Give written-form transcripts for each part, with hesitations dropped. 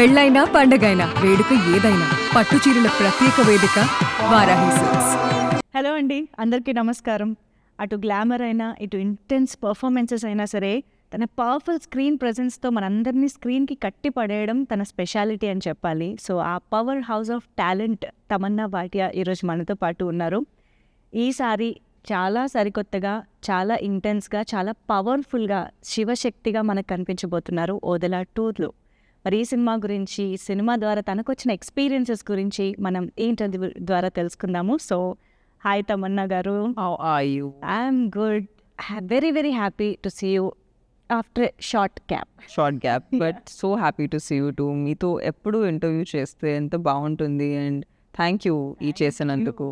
పెళ్ళైనా పండగైనా వేడుక ఏదైనా పట్టు చీరల ప్రత్యేక వేదిక వారాహి సిల్క్స్. హలో అండి, అందరికీ నమస్కారం. అటు గ్లామర్ అయినా ఇటు ఇంటెన్స్ పర్ఫార్మెన్సెస్ అయినా సరే తన పవర్ఫుల్ స్క్రీన్ ప్రెజెన్స్తో మనందరినీ స్క్రీన్కి కట్టి పడేయడం తన స్పెషాలిటీ అని చెప్పాలి. సో ఆ power house of talent Tamannaah Bhatia ఈరోజు మనతో పాటు ఉన్నారు. ఈసారి చాలా సరికొత్తగా, చాలా ఇంటెన్స్గా, చాలా పవర్ఫుల్గా, శివశక్తిగా మనకు కనిపించబోతున్నారు ఓదెలా 2లో. మరి ఈ సినిమా గురించి, సినిమా ద్వారా తనకు వచ్చిన ఎక్స్పీరియన్సెస్ గురించి మనం ఈ ఇంటర్వ్యూ ద్వారా తెలుసుకుందాము. సో హాయ్ తమన్నా గారు. How are you? I'm good. Very very happy to see you after short gap. Short gap, but so happy to see you too. మీతో ఎప్పుడు ఇంటర్వ్యూ చేస్తే ఎంత బాగుంటుంది అండ్ థ్యాంక్ యూ ఈ చేసినందుకు.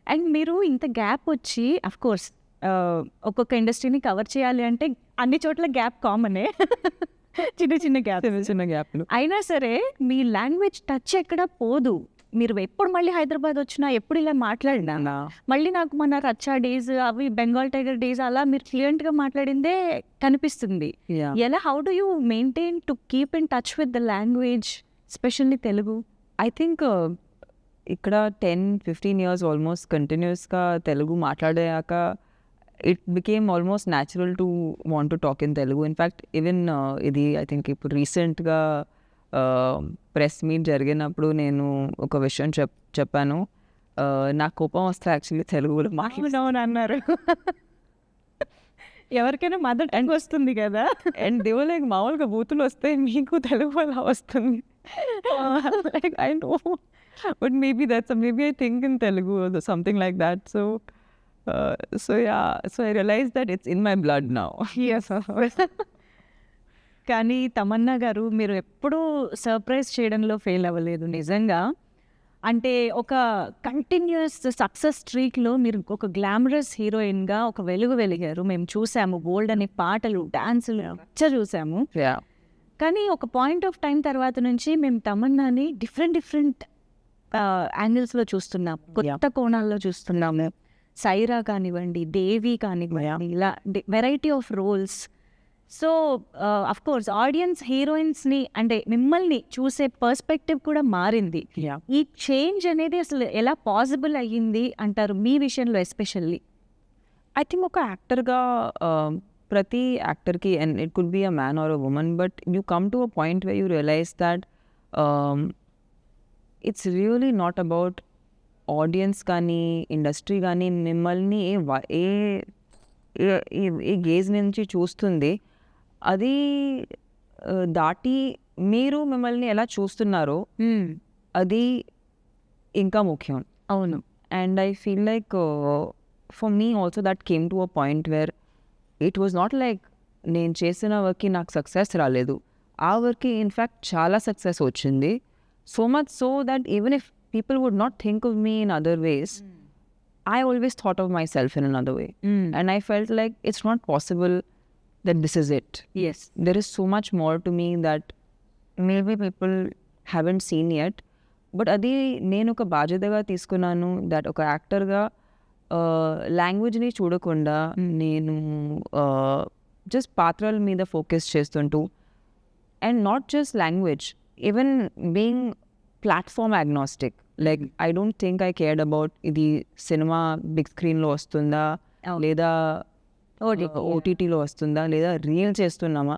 అండ్ మీరు ఇంత గ్యాప్ వచ్చి అఫ్ కోర్స్ ఒక్కొక్క ఇండస్ట్రీని కవర్ చేయాలి అంటే అన్ని చోట్ల గ్యాప్ కామనే. చిన్న చిన్న గ్యాప్, చిన్న చిన్న గ్యాప్లు. అయినా సరే మీ లాంగ్వేజ్ టచ్ ఎక్కడ పోదు. మీరు ఎప్పుడు మళ్ళీ హైదరాబాద్ వచ్చినా, ఎప్పుడు ఇలా మాట్లాడినా మళ్ళీ నాకు మన రచ్చా డేస్, అవి బెంగాల్ టైగర్ డేస్, అలా మీరు ఫ్లూయెంట్గా మాట్లాడిందే కనిపిస్తుంది. ఎలా, how do you maintain to keep in touch with the language, especially Telugu? I think ఇక్కడ 10-15 years ఆల్మోస్ట్ కంటిన్యూస్గా తెలుగు మాట్లాడాక it became almost natural to want to talk in Telugu. In fact even ఇది ఐ థింక్ ఇప్పుడు రీసెంట్గా ప్రెస్ మీట్ జరిగినప్పుడు నేను ఒక విషయం చెప్పాను. నాకు కోపం వస్తే యాక్చువల్లీ తెలుగులో అవునవును అన్నారు. ఎవరికైనా మదర్ టంగ్ వస్తుంది కదా. అండ్ దేవో లైక్ మామూలుగా బూతులు వస్తే మీకు తెలుగు అలా వస్తుంది. Like I know, but maybe I think in Telugu something like that. So I realize that it's in my blood now. కానీ తమన్నా గారు, మీరు ఎప్పుడూ సర్ప్రైజ్ చేయడంలో ఫెయిల్ అవ్వలేదు నిజంగా. అంటే ఒక కంటిన్యూస్ సక్సెస్ స్ట్రీక్లో మీరు ఒక గ్లామరస్ హీరోయిన్గా ఒక వెలుగు వెలిగారు. మేము చూసాము, బోల్డ్ అనే పాటలు, డాన్సులు చూసాము. కానీ ఒక పాయింట్ ఆఫ్ టైం తర్వాత నుంచి మేము తమన్నాని డిఫరెంట్ యాంగిల్స్లో చూస్తున్నాము, కొత్త కోణాల్లో చూస్తున్నాము. సైరా కానివ్వండి, దేవి కానివ్వండి, ఇలా variety of roles. So of course audience హీరోయిన్స్ని అంటే మిమ్మల్ని చూసే పర్స్పెక్టివ్ కూడా మారింది. ఈ చేంజ్ అనేది అసలు ఎలా పాసిబుల్ అయ్యింది అంటారు మీ విషయంలో ఎస్పెషల్లీ? ఐ థింక్ ఒక యాక్టర్గా ప్రతి యాక్టర్కి, and it could be a man or a woman, but you come to a point where you realise that it's really not about audience కానీ ఇండస్ట్రీ కానీ మిమ్మల్ని ఏ గేజ్ నుంచి చూస్తుంది, అది దాటి మీరు మిమ్మల్ని ఎలా చూస్తున్నారో అది ఇంకా ముఖ్యం. అవును. And I feel like for me also that came to a point where it was not like నేను చేసిన వర్క్కి నాకు సక్సెస్ రాలేదు. ఆ వర్క్కి ఇన్ఫ్యాక్ట్ చాలా సక్సెస్ వచ్చింది. So much so that even if people would not think of me in other ways, I always thought of myself in another way. And I felt like it's not possible that this is it. Yes. There is so much more to me that maybe people haven't seen yet. But adi nenu oka బాధ్యతగా తీసుకున్నాను that ఒక యాక్టర్గా లాంగ్వేజ్ని చూడకుండా నేను just పాత్రల మీద focus చేస్తుంటూ, and not just language, even being platform agnostic. Like I don't think I cared about ఇది సినిమా బిగ్ స్క్రీన్లో వస్తుందా, లేదా ఓటీటీలో వస్తుందా, లేదా రీల్ చేస్తున్నామా.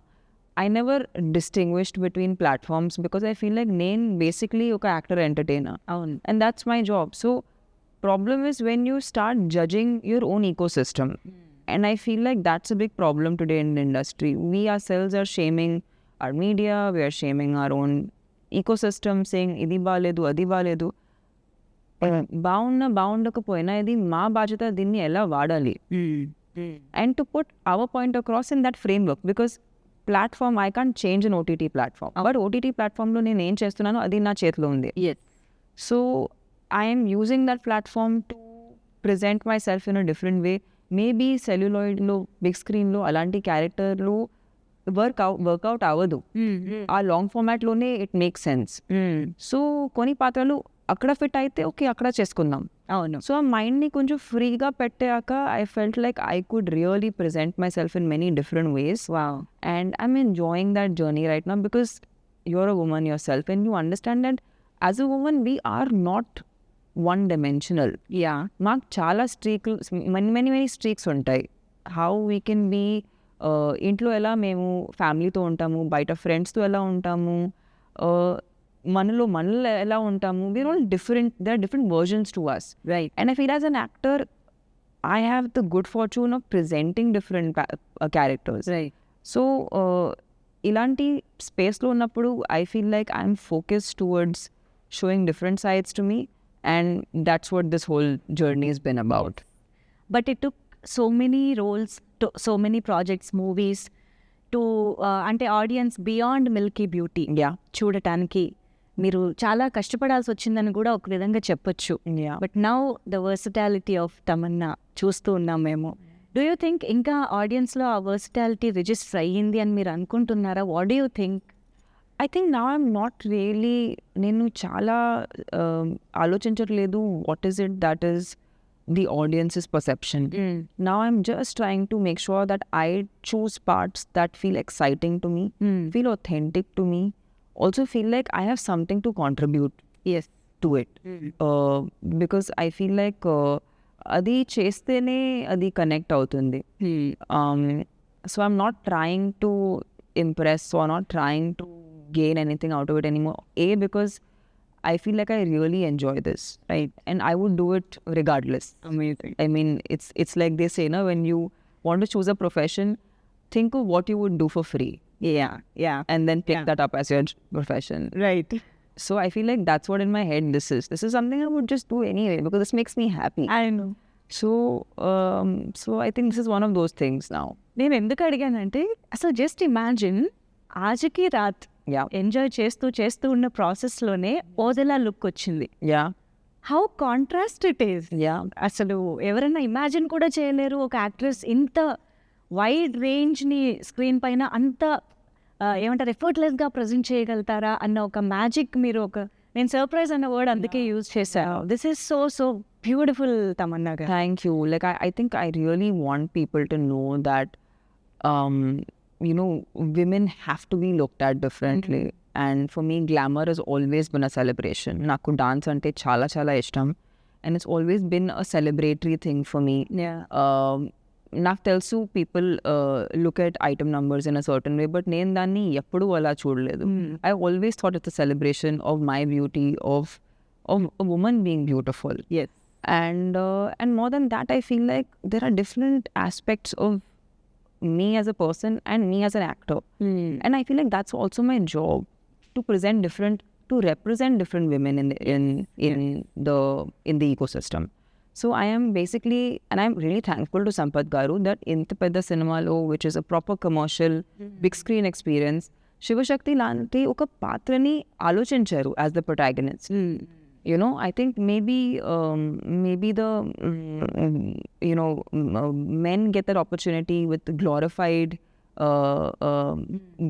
I never distinguished between platforms because I feel like నేను బేసిక్లీ ఒక యాక్టర్ ఎంటర్టైనర్. అవును. And that's my job. So problem is when you start judging your own ecosystem. And I feel like that's a big problem today in the industry. We ourselves are shaming our media, we are shaming our own ecosystem, saying ఇది బాలేదు, అది బాలేదు. బాగుండకపోయినా ఇది మా బాధ్యత, దీన్ని ఎలా వాడాలి. And to put our point across in that framework, because platform I can't change an OTT platform, but OTT platformలో నేను ఏం చేస్తున్నానో అది నా చేతిలో ఉంది. So I am using that platform to present myself in a different way. Maybe సెల్యులాయిడ్లో big స్క్రీన్లో అలాంటి క్యారెక్టర్లు వర్కౌట్ అవ్వదు. ఆ లాంగ్ ఫార్మాట్లోనే ఇట్ మేక్ సెన్స్. సో కొన్ని పాత్రలు అక్కడ ఫిట్ అయితే ఓకే, అక్కడ చేసుకుందాం. అవును. సో ఆ మైండ్ని కొంచెం ఫ్రీగా పెట్టాక I felt like I could really present my self in many different ways. And I'm enjoying that journey right now because you're a woman yourself and you understand that as a woman we are not one dimensional. Yeah మాకు చాలా many streaks ఉంటాయి. How we can be ఇంట్లో ఎలా మేము ఫ్యామిలీతో ఉంటాము, బయట ఫ్రెండ్స్తో ఎలా ఉంటాము, మనలో ఎలా ఉంటాము, we are all different. They are different versions to us. Right and I feel as an actor I have the good fortune of presenting different characters. Right So, ఇలాంటి స్పేస్లో ఉన్నప్పుడు I feel like I'm focused towards showing different sides to me, and that's what this whole journey has been about. But it took so many roles so many projects movies to అంటే audience beyond milky beauty Yeah. చూడటానికి మీరు చాలా కష్టపడాల్సి వచ్చిందని కూడా ఒక విధంగా చెప్పొచ్చు. Yeah. But now the versatility of Tamannaah చూస్తూ ఉన్నాం మేము. డూ యూ థింక్ ఇంకా ఆడియన్స్లో ఆ వర్సిటాలిటీ రిజిస్టర్ అయ్యింది అని మీరు అనుకుంటున్నారా? What do you think? I think now I'm not really, నేను చాలా ఆలోచించట్లేదు what is it that is the audience's perception. Now I'm just trying to make sure that I choose parts that feel exciting to me, feel authentic to me, also feel like I have something to contribute yes to it. Because I feel like అది చేస్తేనే అది connect అవుతుంది. So I'm not trying to impress or not trying to gain anything out of it anymore. Because I feel like I really enjoy this, right? And I would do it regardless. Amazing. I mean, it's like they say, no, when you want to choose a profession, think of what you would do for free yeah yeah and then pick Yeah. that up as your profession. Right. So I feel like that's what in my head this is. This is something I would just do anyway because this makes me happy. I know. So I think this is one of those things now. నేను ఎందుకు అడిగానంటే అసలు just imagine ఆజకి రాత్ Yeah. Enjoy చేస్తూ ఉన్న ప్రాసెస్లోనే Odela look వచ్చింది. Yeah. How contrast it is. Yeah. అసలు ఎవరైనా imagine కూడా చేయలేరు ఒక యాక్ట్రెస్ ఇంత వైడ్ రేంజ్ని స్క్రీన్ పైన అంత ఏమంటారు ఎఫర్ట్లెస్గా ప్రజెంట్ చేయగలుగుతారా అన్న ఒక మ్యాజిక్ మీరు నేను సర్ప్రైజ్ అన్న వర్డ్ అందుకే యూజ్ చేశాను. This is so beautiful Tamannaah గారు. Thank you. Like I think I really want people to know that women have to be looked at differently. And for me, glamour has always been a celebration. Naku dance ante chala ishtam, and it's always been a celebratory thing for me. నాకు తెలుసు people look at item numbers in a certain way, but నేను దాన్ని ఎప్పుడూ అలా చూడలేదు. I always thought it's a celebration of my beauty, of women being beautiful. Yes. And more than that, I feel like there are different aspects of me as a person and me as an actor. And I feel like that's also my job, to represent different women in the ecosystem. So I am basically, and I'm really thankful to Sampath Garu that inta pedda cinemalo, which is a proper commercial big screen experience, Shivashakti lanti oka patrani alochincharu as the protagonist. I think maybe the men get that opportunity with glorified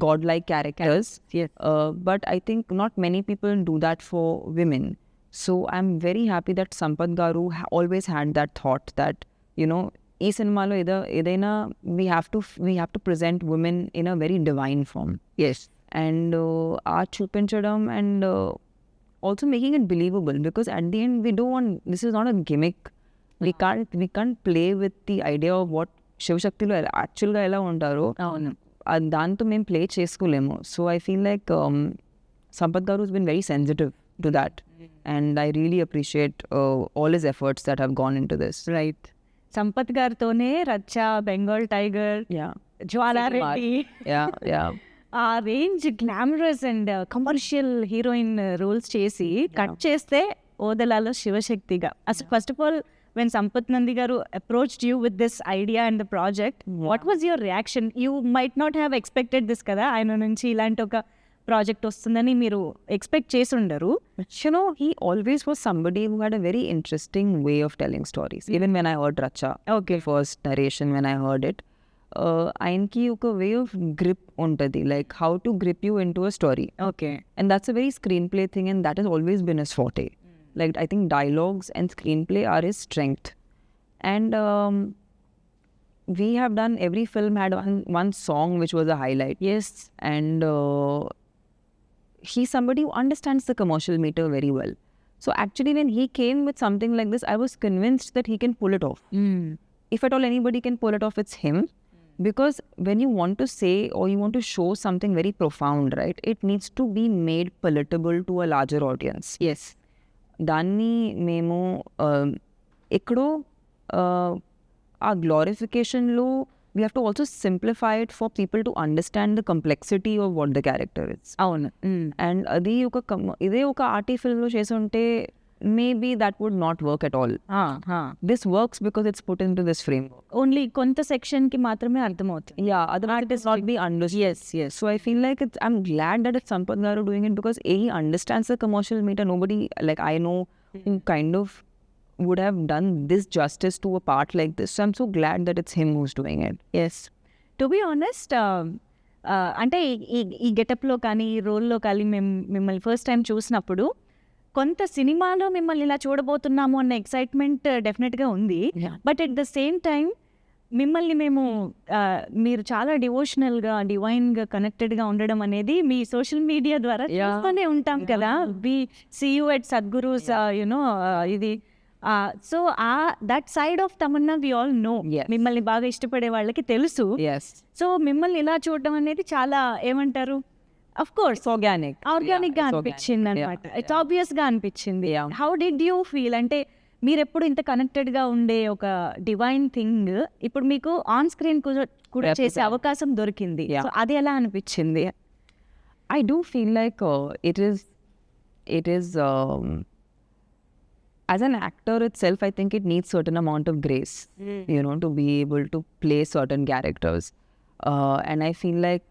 godlike characters. Yes. But I think not many people do that for women. So I'm very happy that Sampath Garu always had that thought that ee cinemalo edaina we have to present women in a very divine form. Yes. And aa chupinchadam and also making it believable, because at the end we don't want, this is not a gimmick. We can't play with the idea of what Shivashakti lo actual ga ela untaro. అవును. దాంతో మేము play చేసుకోలేము. So I feel like Sampath గారు has been very sensitive to that, and I really appreciate all his efforts that have gone into this. Right. Sampath గారితోనే Racha, Bengal Tiger, Yeah. Jwala Reddy, Yeah. ఆ range glamorous and commercial heroine roles చేసి cut చేస్తే ఓదలాలో శివశక్తిగా. అసలు first of all when Sampath Nandi garu approached you with this idea and the project, what was your reaction? You might not have expected this kada, ఆయన నుంచి ఇలాంటి ఒక project వస్తుందని మీరు ఎక్స్పెక్ట్ చేసి ఉండరు. But he always was somebody who had a very interesting way of telling stories. Even when I heard Racha, first narration when I heard it, ఆయనకి ఒక వే ఆఫ్ గ్రిప్ ఉంటుంది, like how to grip you in to a story. Okay. And that's a very screenplay thing, and that has always been his forte. Like, I think dialogues and screenplay are his strength. And we have done, every film had one song which was a highlight. Yes. And he's somebody who understands the commercial meter very well. So actually when he came with something like this, I was convinced that he can pull it off. If at all anybody can pull it off, it's him. Because when you want to say or you want to show something very profound, right, it needs to be made palatable to a larger audience. Yes దాన్ని మేము ఎక్కడో ఆ గ్లోరిఫికేషన్లో we have to also simplify it for people to understand the complexity of what the character it's. అవును. And అది ఇదే ఒక arty ఫిల్మ్లో చేసి ఉంటే maybe that would not work at all. This works because it's put in to this framework. Only కొంత సెక్షన్కి మాత్రమే అర్థమవుతుంది. Yeah, otherwise it is not be understood. Yes. So I feel like I'm glad that it's Sampath Garu doing it because he understands the commercial meter. Nobody like I know who kind of would have done this justice to a part like this. So I'm so glad that it's him who's doing it. Yes to be honest, అంటే ఈ గెటప్లో కానీ ఈ రోల్లో కానీ మిమ్మల్ని first time చూసినప్పుడు కొంత సినిమాలో మిమ్మల్ని ఇలా చూడబోతున్నాము అన్న ఎక్సైట్మెంట్ డెఫినెట్గా ఉంది. Yeah. But at the same time మిమ్మల్ని మేము మీరు చాలా డివోషనల్గా డివైన్గా కనెక్టెడ్గా ఉండడం అనేది మీ సోషల్ మీడియా ద్వారా చూస్తూనే ఉంటాం కదా. We see you at Sadhguru's you know ఇది. So that side of Tamannaah we all know. Yes. మిమ్మల్ని బాగా ఇష్టపడే వాళ్ళకి తెలుసు. Yes. సో మిమ్మల్ని ఇలా చూడడం అనేది చాలా ఏమంటారు, of course It's organic. Organic గా Yeah, it's అనిపించింది organic. అనమాట. Yeah, ఇట్స్ ఆబ్వియస్ గా అనిపించింది. Yeah. How did you feel? అంటే మీరు ఎప్పుడు ఇంత కనెక్టెడ్ గా ఉండే ఒక డివైన్ థింగ్ ఇప్పుడు మీకు ఆన్ స్క్రీన్ కూడా చేసే Represent. అవకాశం దొరికింది. Yeah. సో అది ఎలా అనిపించింది? I do feel like it is as an actor itself, I think it needs certain amount of grace, you know, to be able to play certain characters. And I feel like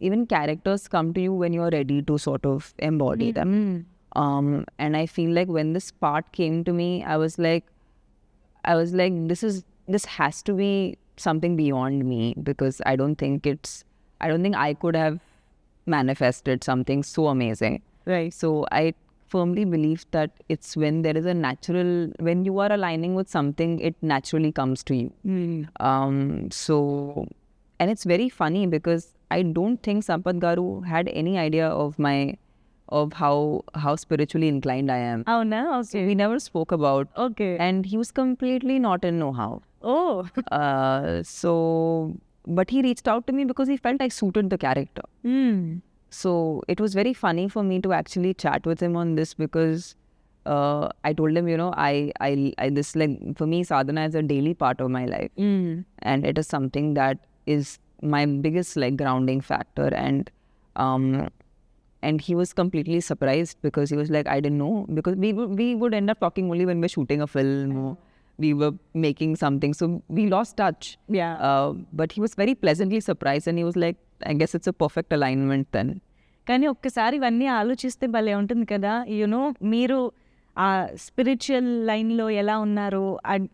even characters come to you when you're ready to sort of embody them. And I feel like when this part came to me, I was like, this has to be something beyond me because I don't think I could have manifested something so amazing. Right. So I firmly believe that it's when there is when you are aligning with something, it naturally comes to you. So, and it's very funny because I don't think Sampath Garu had any idea of how spiritually inclined I am. అవునా? So okay. we never spoke about, okay. and he was completely not in know-how. Oh So, but he reached out to me because he felt I suited the character. So it was very funny for me to actually chat with him on this because I told him, you know, I this like for me sadhana is a daily part of my life, and it is something that is my biggest like grounding factor. And he was completely surprised because he was like, I didn't know, because we would end up talking only when we're shooting a film or we were making something, so we lost touch. Yeah. But he was very pleasantly surprised and he was like, I guess it's a perfect alignment then. కానీ ఒక్కసారి ఇవన్నీ ఆలోచిస్తే భలే ఉంటుంది కదా. You know మీరు ఆ spiritual లైన్లో ఎలా ఉన్నారు,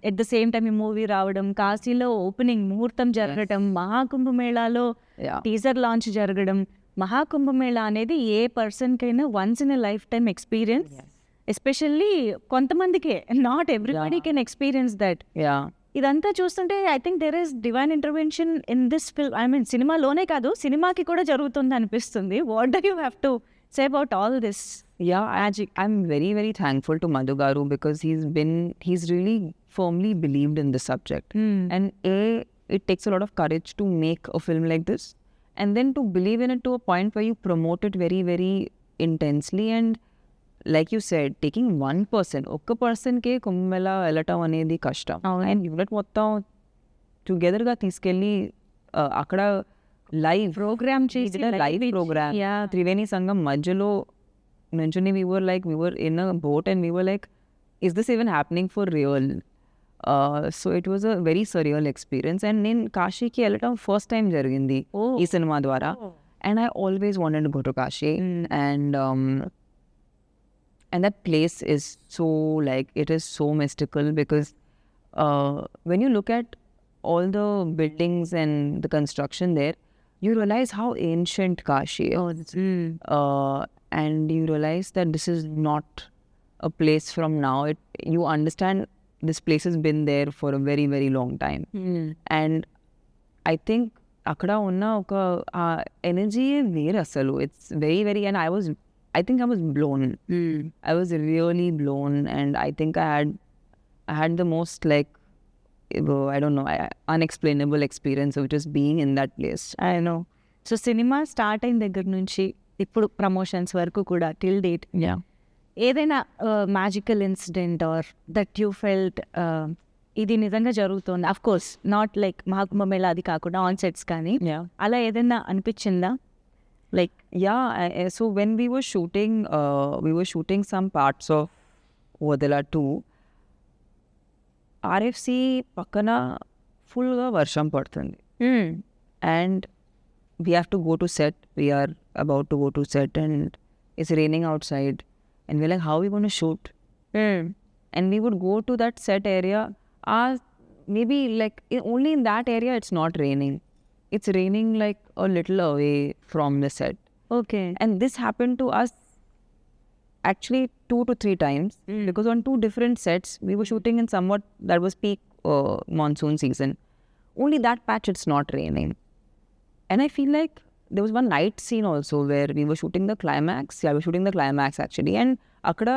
ఎట్ ద సేమ్ టైం ఈ మూవీ రావడం, కాశీలో ఓపెనింగ్ ముహూర్తం జరగడం, మహాకుంభమేళాలో Yeah. టీజర్ లాంచ్ జరగడం. మహాకుంభమేళా అనేది ఏ పర్సన్కైనా once in a lifetime experience. Especially కొంతమందికే, not everybody can experience that. Yeah. ఇదంతా చూస్తుంటే I think there is divine intervention in this film. I mean సినిమాలోనే కాదు, సినిమాకి కూడా జరుగుతుంది అనిపిస్తుంది. What do you have to say about all this? Yeah, I'm very, very thankful to Madhu Garu because he's really firmly believed in the subject. And it takes a lot of courage to make a film like this. And then to believe in it to a point where you promote it very, very intensely. And like you said, taking one person, ఒక్క పర్సన్కే కుంభమేళ వెళ్ళటం అనేది కష్టం. And unit మొత్తం టుగెదర్గా తీసుకెళ్ళి అక్కడ live programme చేసి live programme Triveni సంఘం మధ్యలో నుంచుని we were in a boat and we were like, is this even happening for real? So it was a very surreal experience. And నేను కాశీకి వెళ్ళటం ఫస్ట్ టైం జరిగింది ఈ సినిమా ద్వారా. And I always wanted to go to Kashi. And that place is so like, it is so mystical because when you look at all the buildings and the construction there, you realize how ancient Kashi is. And you realize that this is not a place from now. You understand this place has been there for a very, very long time. And I think అక్కడ ఉన్న ఒక energy వేరు అసలు. It's very very, and I was I think I was blown. I was really blown, and I think I had the most like I don't know, unexplainable experience of just being in that place. I know. So cinema start అయిన దగ్గర నుంచి ఇప్పుడు promotions వరకు కూడా till date Yeah. ఏదైనా magical incident or that you felt ఇది నిజంగా జరుగుతుంది, of course not like Maha Kumbh Mela అది కాకుండా ఆన్ సెట్స్ కానీ Yeah. అలా ఏదైనా అనిపించిందా? Like Yeah. So when we were shooting some parts of Vadala 2, RFC పక్కన ఫుల్గా వర్షం పడుతుంది. And we have to go to set. We are about to go to set and it's raining outside. And we're like, how are we going to shoot? And we would go to that set area. Maybe like only in that area it's not raining. It's raining like a little away from the set. Okay. And this happened to us actually 2 to 3 times because on 2 different sets we were shooting in somewhat that was peak monsoon season. Only that patch it's not raining. And I feel like there was one night scene also where we were shooting the climax. Yeah, we were shooting the climax actually. And akkada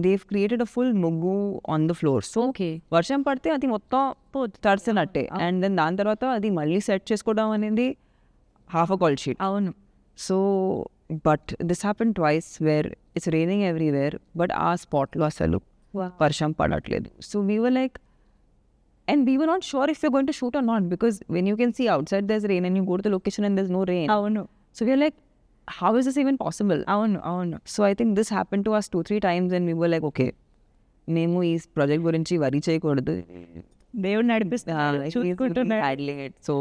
they've created a full muggu on the floor. So okay. వర్షం పడితే అది మొత్తం తడిసినట్టే. And then దాని తర్వాత అది మళ్ళీ set చేసుకోవడం అనేది హాఫ్ అ కాల్ షీట్. అవును. So but this happen twice where it's raining everywhere but ఆ స్పాట్లో అసలు వర్షం పడట్లేదు. So we were like, and we were not sure if we're going to shoot or not because when you can see outside there's rain and you go to the location and there's no rain. అవును. So we are like, how is this even possible? అవును. అవును. So I think this happened to us 2-3 times and we were like, okay, మేము ఈ project గురించి worry చేయకూడదు. దేవుడు నడిపిస్తున్నారు, చూసుకుంటున్నారు. Handling it. So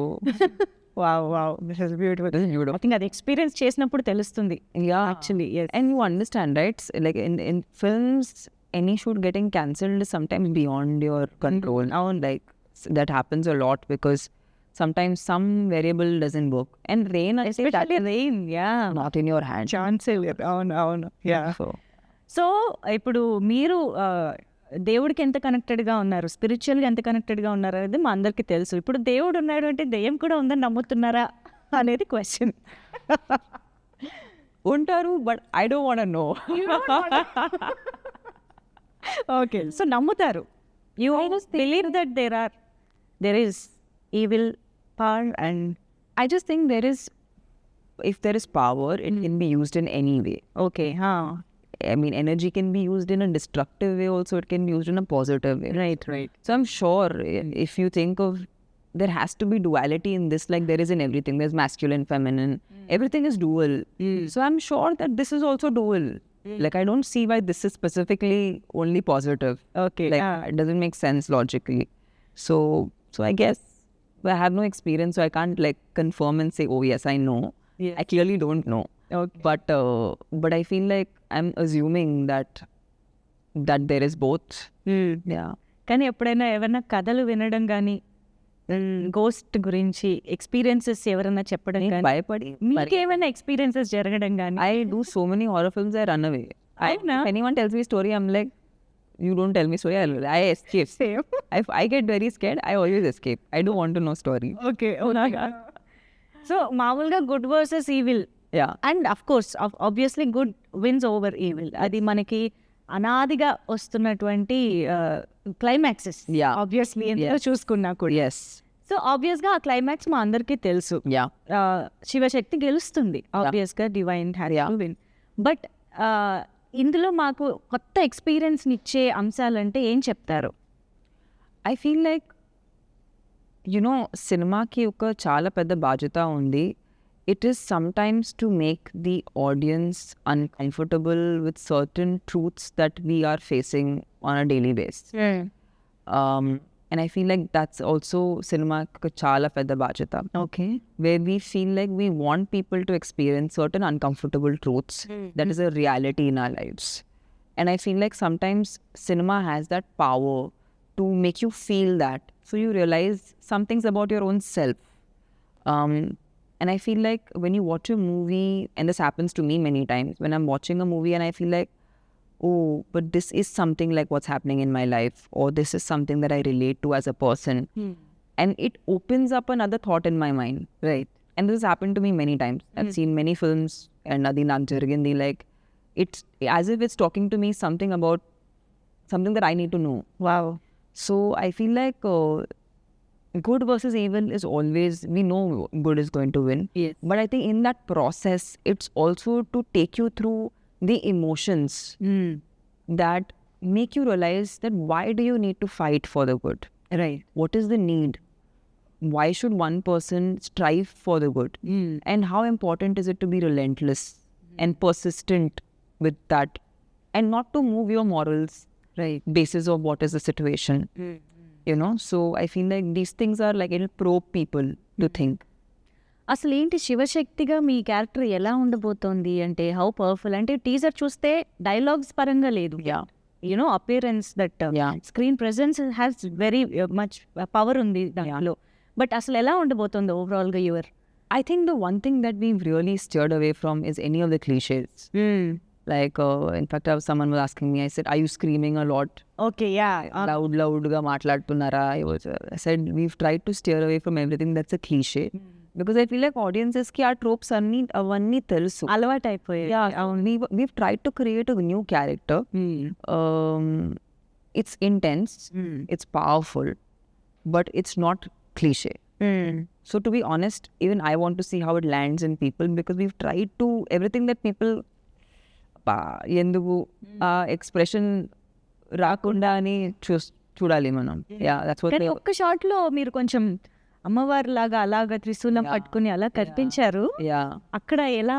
wow wow, this is beautiful. this is beautiful. I think అది ఎక్స్పీరియన్స్ చేసినప్పుడు తెలుస్తుంది. Yeah. Actually, yes. And you understand, right? Like in films, any shoot getting cancelled is sometimes beyond your control. Like that happens a lot because sometimes some variable doesn't work. And rain, I say that especially rain. Yeah, not in your hand. ఛాన్సే లేదు. అవును. అవును. Yeah. So so ఇప్పుడు మీరు దేవుడికి ఎంత కనెక్టెడ్గా ఉన్నారు, స్పిరిచువల్గా ఎంత కనెక్టెడ్గా ఉన్నారు అనేది మా అందరికీ తెలుసు. ఇప్పుడు దేవుడు ఉన్నాడు అంటే దెయ్యం కూడా ఉందని నమ్ముతున్నారా అనేది క్వశ్చన్. ఉంటారు, but I don't want to know. Okay. So నమ్ముతారు. You believe that there is evil power and I just think if there is power, it can be used in any way. Okay. I mean, energy can be used in a destructive way also, it can be used in a positive way. Right. Right. So I'm sure if you think of, there has to be duality in this, like there is in everything. There's masculine, feminine, everything is dual. So I'm sure that this is also dual. Like I don't see why this is specifically only positive. Okay. Like it doesn't make sense logically. So I guess I have no experience, so I can't like confirm and say, oh yes, I know. Yes. I clearly don't know. Okay. But I feel like I'm assuming that there is both. Yeah. కానీ ఎప్పుడైనా ఏమైనా కథలు వినడం కానీ ghost గురించి experiences ఎవరైనా చెప్పడం కానీ భయపడి మీకేమైనా ఎక్స్పీరియన్సెస్ జరగడం కానీ? I do so many horror films, I run away. Avuna? If anyone tells me a story, I'm like, you don't tell me story, I escape. Same. If I get very scared, I always escape. I don't want to know story. Okay. So మామూలుగా good versus evil, Yeah. And of course obviously good wins over evil, అది మనకి అనాదిగా వస్తున్నటువంటి climaxes. Yeah. Obviously ఎంత చూసుకున్నా కూడా. Yes. So ఆబ్వియస్గా ఆ క్లైమాక్స్ మా అందరికీ తెలుసు. Yeah. శివశక్తి గెలుస్తుంది, ఆబ్వియస్గా divine has Yeah. To win. But ఇందులో మాకు కొత్త ఎక్స్పీరియన్స్ని ఇచ్చే అంశాలంటే ఏం చెప్తారు? I feel like, you know, సినిమాకి ఒక చాలా పెద్ద బాధ్యత ఉంది. It is sometimes to make the audience uncomfortable with certain truths that we are facing on a daily basis. And I feel like that's also cinema chala pedda bajata. Okay. Where we feel like we want people to experience certain uncomfortable truths that is a reality in our lives. And I feel like sometimes cinema has that power to make you feel that. So you realize some things about your own self. And I feel like when you watch a movie, and this happens to me many times, when I'm watching a movie and I feel like, oh, but this is something like what's happening in my life, or this is something that I relate to as a person. And it opens up another thought in my mind. Right. And this has happened to me many times. I've seen many films and adi నాకు జరిగింది, like it's as if it's talking to me something about something that I need to know. Wow. So I feel like good versus evil is always, we know good is going to win. Yes. But I think in that process, it's also to take you through the emotions that make you realize that why do you need to fight for the good? Right. What is the need? Why should one person strive for the good? And how important is it to be relentless and persistent with that, and not to move your morals Right. basis of what is the situation, you know? So I feel like these things are like, it'll probe people to think. అసలు ఏంటి శివశక్తిగా మీ character ఎలా ఉండబోతోంది అంటే how powerful అంటే teaser చూస్తే dialogues పరంగా లేదు Yeah. You know appearance that Yeah. Screen presence has very much power ఉంది దాంట్లో బట్ అసలు ఎలా ఉండబోతోంది ఓవరాల్గా your I think the one thing that we've really steered away from is any of the cliches. Like, in fact, someone was asking me, I said, are you screaming a lot? Okay yeah Loud ga maatladtunara? I said, we've tried to steer away from everything that's a cliche. Because I feel like audiences ki our tropes avanni telusu. అలవాటు అయిపోయాయి Yeah, we've tried to create a new character. It's intense, it's powerful, but it's not cliche. So to be honest, even I want to see how it lands in people, because we've tried to, everything that people ఎందుకు ఆ expression రాకుండా అని చూడాలి మనం. Yeah, that's what. కానీ ఒక్క shot లో మీరు కొంచెం అమ్మవారి లాగా అలాగా త్రిశూలం పట్టుకుని అలా కనిపించారు. యా, అక్కడ ఎలా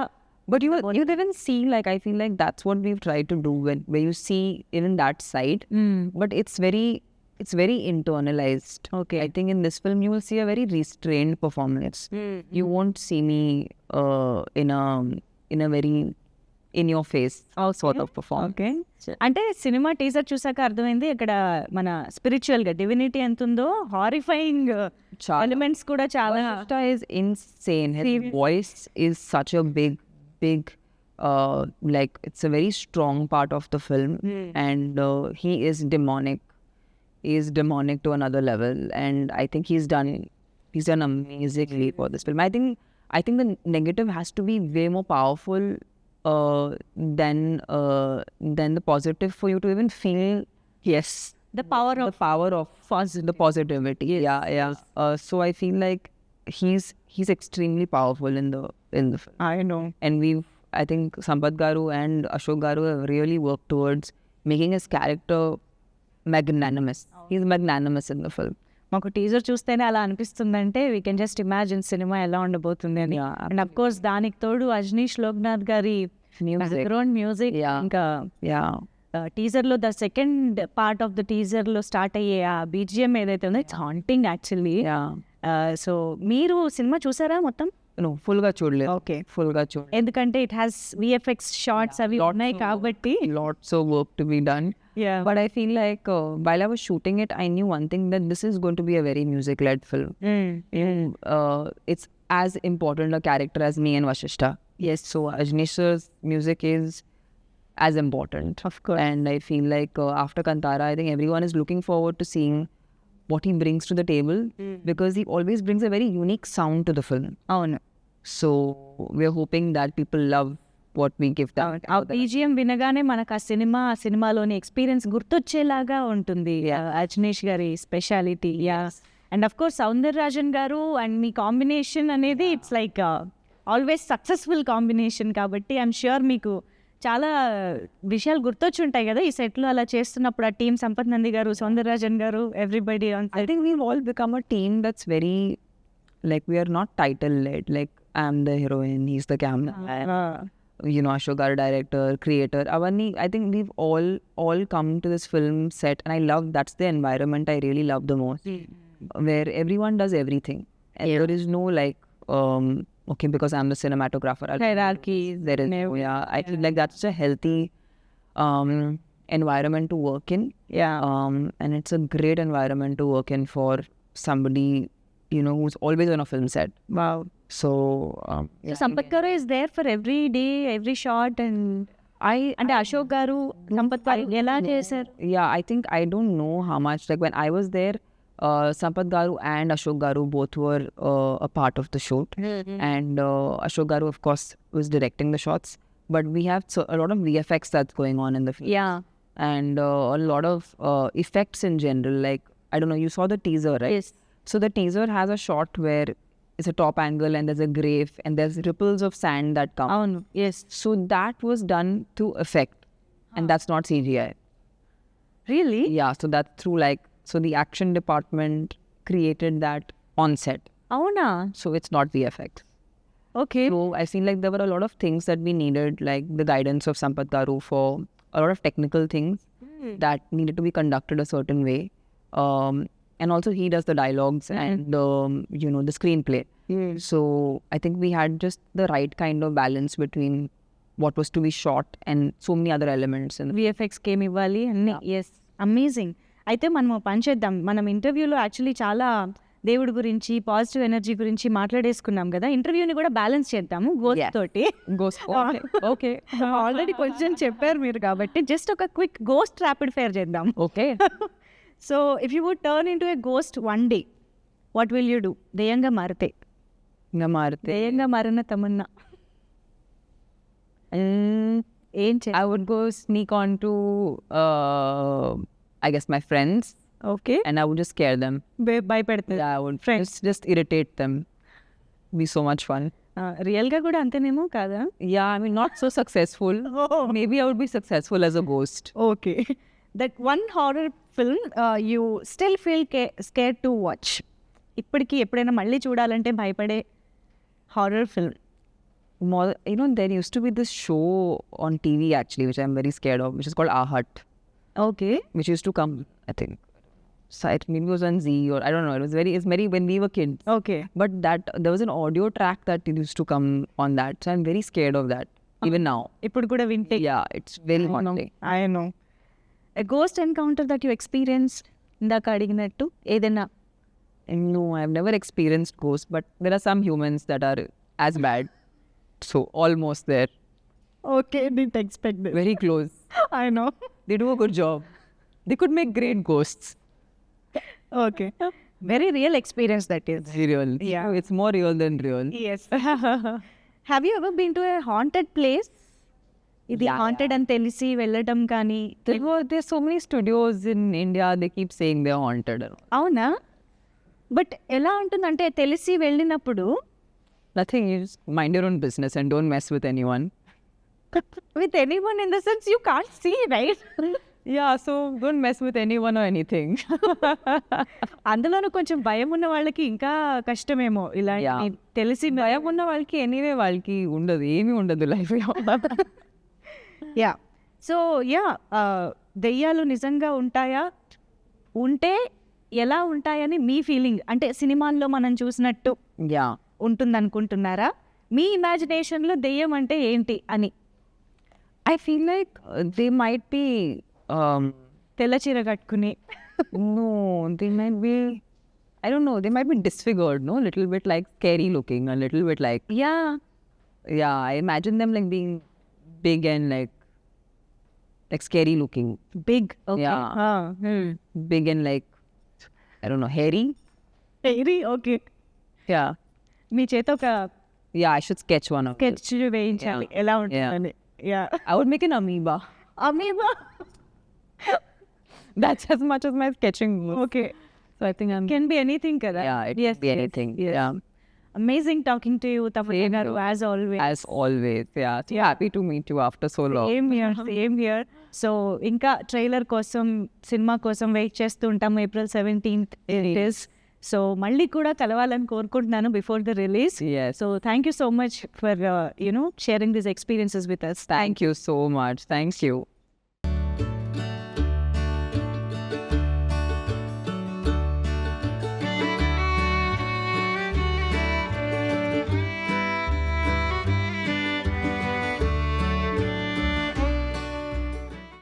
but you didn't see, like, I feel like that's what we've tried to do when you see even that side. But it's very internalized. Okay. I think in this film you will see a very restrained performance. You won't see me in a very in your face sort of performance. Okay అంటే cinema teaser చూసాక అర్థమైంది ఇక్కడ మన spiritual గా divinity ఎంత ఉందో, horrifying elements కూడా చాలా. Vashishta is insane. His voice is such a big like, it's a very strong part of the film. And he is demonic. He is demonic to another level, and I think he's done amazingly for this film. I think the negative has to be way more powerful than the positive for you to even feel, yes, The power of the positivity. Yeah. So I feel like he's extremely powerful in the film. I know. And I think Sampath Garu and Ashok Garu have really worked towards making his character magnanimous. He's magnanimous in the film. మాకు teaser చూస్తేనే అలా అనిపిస్తుందంటే we can just imagine cinema ఎలా ఉండబోతుంది అని. Yeah, and of course దానికి తోడు అజనీష్ లోక్నాథ్ గారి బ్యాక్గ్రౌండ్ మ్యూజిక్. Yeah. ఇంకా Yeah. టీజర్ లో the second part of the teaser లో స్టార్ట్ అయ్యే ఆ బీజిఎం ఏదైతే ఉందో it's haunting actually. Yeah. So మీరు సినిమా చూసారా మొత్తం? No, full ga చూడలేదు. ఓకే. Full ga చూడలేదు. ఎందుకంటే ఇట్ హ్యాస్ విఎఫ్ఎక్స్ షార్ట్స్ అవి ఉన్నాయి కాబట్టి. Lots of work to be done. Yeah. But I feel like while I was shooting it, I knew one thing, that this is going to be a very music-led film. It's as important a character as me and Vashishta. Yes, so Ajnesh's music is as important. Of course. And I feel like after Kantara, I think everyone is looking forward to seeing what he brings to the table, because he always brings a very unique sound to the film. అవును. So we're hoping that people love what we give them. ఆ BGM వినగానే మనకు ఆ సినిమాలోని experience గుర్తొచ్చేలాగా ఉంటుంది. అజనీష్ గారి speciality. Yeah. And of course Soundararajan గారు and me combination అనేది it's like always successful combination కాబట్టి ఐఎమ్ ష్యూర్ మీకు చాలా విషయాలు గుర్తొచ్చుంటాయి కదా ఈ సెట్లో అలా చేస్తున్నప్పుడు. ఆ టీం సంపత్ నంది గారు, సౌందరరాజన్ గారు, everybody. I think we've all become a team that's very, like, we are not title led. Like, I'm the heroine, he's the camera, Ashok Garu director, creator. Avanni, I think we've all come to this film set, and I love, that's the environment I really love the most, where everyone does everything, and there is no like okay, because I'm the cinematographer, Hierarchy. there is no, I feel like that's a healthy environment to work in. And it's a great environment to work in for somebody, who's always on a film set. Wow. So Sampath garu is there for every day, every shot. And అంటే అశోక్ గారు, సంపత్ గారు ఎలా చేశారు? I think I don't know how much, like, when I was there, Sampath Garu and Ashok Garu both were a part of the shoot. And Ashok Garu, of course, was directing the shots. But we have a lot of VFX that's going on in the film. Yeah. And a lot of effects in general. Like, I don't know, you saw the teaser, right? Yes. So the teaser has a shot where it's a top angle and there's a grave and there's ripples of sand that come. అవును. Yes. So that was done through effect. And that's not CGI. Really? Yeah, so that's through so the action department created that on set. అవునా? So it's not VFX. Okay. So I feel like there were a lot of things that we needed, like the guidance of Sampath Garu for a lot of technical things that needed to be conducted a certain way. And also he does the dialogues and, the screenplay. So I think we had just the right kind of balance between what was to be shot and so many other elements. విఎఫ్ఎక్స్కి ఏమి ఇవ్వాలి అన్నీ. Yes, amazing. అయితే మనం పని చేద్దాం. మనం ఇంటర్వ్యూలో యాక్చువల్లీ చాలా దేవుడి గురించి, పాజిటివ్ ఎనర్జీ గురించి మాట్లాడేసుకున్నాం కదా. ఇంటర్వ్యూని కూడా బ్యాలెన్స్ చేద్దాము గోస్ట్ తోటి. Okay. ఆల్రెడీ కొంచెం చెప్పారు మీరు కాబట్టి జస్ట్ ఒక క్విక్ గోస్ట్ ర్యాపిడ్ ఫైర్ చేద్దాం. Okay. So if you would turn into a ghost one day, what will you do? దెయ్యంగా మారితే. దెయ్యంగా మారిన తమన్నా ఏం చే I would go sneak on to, I guess, my friends. Okay. And I would just scare them. భయపెడుతుంది. Yeah, I would Friends. just irritate them. Be so much fun. రియల్గా కూడా అంతేనేమో కాదా? Yeah, I mean, not so successful. Maybe I would be successful as a ghost. Okay. That one horror film you still feel scare to watch. ఇప్పటికీ ఎప్పుడైనా మళ్ళీ చూడాలంటే భయపడే horror film. More, there used to be this show on TV actually, which I'm very scared of, which is called Ahat, okay. which used to come, I think, maybe it was on Z, or I don't know. It's very when we were kids. Okay. But there was an audio track that used to come on that, so I'm very scared of that even now. ఇప్పుడు కూడా వింటే. Yeah, it's very haunting. I know. A ghost encounter that you experience, ఇందాక అడిగినట్టు ఏదైనా. No, I've never experienced ghosts, but there are some humans that are as bad. So almost there, okay. Did expect. very close. I know. They do a good job. They could make great ghosts. Okay. Very real experience that is. Very real. Yeah. It's more real than real. Yes. Have you ever been to a haunted place? ఇది Yeah, haunted అని తెలిసి వెళ్ళటం కానీ. There's so many studios in India, they keep saying they're haunted and all. అవునా? But ఎలా ఉంటుందంటే తెలిసి వెళ్ళినప్పుడు Nothing, you just mind your own business and don't mess with anyone. With anyone in the sense you can't see, right? Yeah, so don't mess with anyone or anything. అందులోనూ కొంచెం భయం ఉన్న వాళ్ళకి ఇంకా కష్టమేమో. ఇలా Yeah. తెలిసి భయం ఉన్న వాళ్ళకి ఎనీవే వాళ్ళకి ఉండదు, ఏమీ ఉండదు లైఫ్లో. యా. సో యా, దెయ్యాలు నిజంగా ఉంటాయా? ఉంటే ఎలా ఉంటాయని మీ ఫీలింగ్? అంటే సినిమాల్లో మనం చూసినట్టు యా, ఉంటుందనుకుంటున్నారా? మీ ఇమాజినేషన్లో దెయ్యం అంటే ఏంటి అని? I feel like they might be తెల్ల చీర కట్టుకుని. no, they might be, I don't know, they might be disfigured, no? Little bit like scary looking, a little bit like, yeah. yeah, I imagine them like being big and like scary looking. Big. Yeah. Big and like, I don't know, hairy? Very okay. Yeah. మీ చేత ఒక Yeah, I should sketch one of them. Sketch వేయించాలి ఎలా ఉంటుందని. Yeah. I would make an amoeba. Amoeba. That's as much as my sketching goes. Okay. So I think I'm... can be anything కదా. Yeah, it can be anything. Yeah. Amazing talking to you Tamannaah Same garu, here. As always. As always. Yeah. So happy to meet you after so long. Same here. So ఇంకా trailer కోసం, cinema కోసం wait చేస్తూ ఉంటాము. April 17th it is. So మళ్ళీ కూడా కలవాలని కోరుకుంటున్నాను before the release. Yes. So thank you so much for sharing this experiences with us. Thank you so much. Thank you.